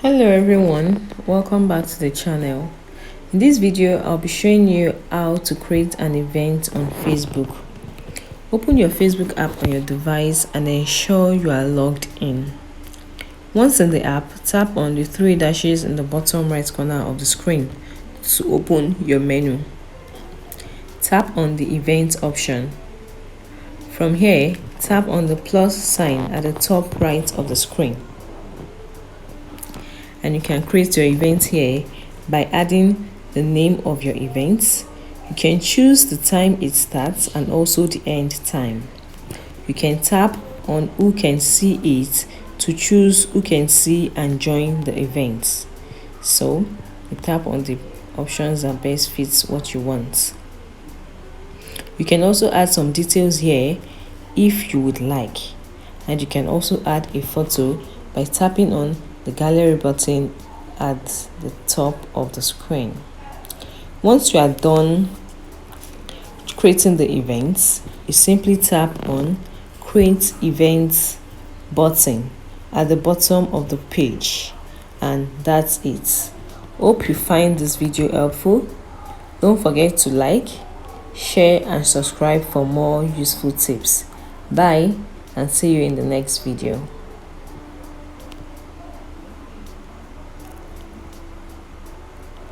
Hello everyone, welcome back to the channel. In this video I'll be showing you how to create an event on Facebook. Open your Facebook app on your device and ensure you are logged in. Once in the app, tap on the three dashes in the bottom right corner of the screen to open your menu. Tap on the event option. From here, tap on the plus sign at the top right of the screen. And you can create your event here by adding the name of your event. You can choose the time it starts and also the end time. You can tap on who can see it to choose who can see and join the event. So you tap on the options that best fits what you want. You can also add some details here if you would like, and you can also add a photo by tapping on the gallery button at the top of the screen. Once you are done creating the events, you simply tap on create events button at the bottom of the page, and that's it. Hope you find this video helpful. Don't forget to like, share and subscribe for more useful tips. Bye and see you in the next video.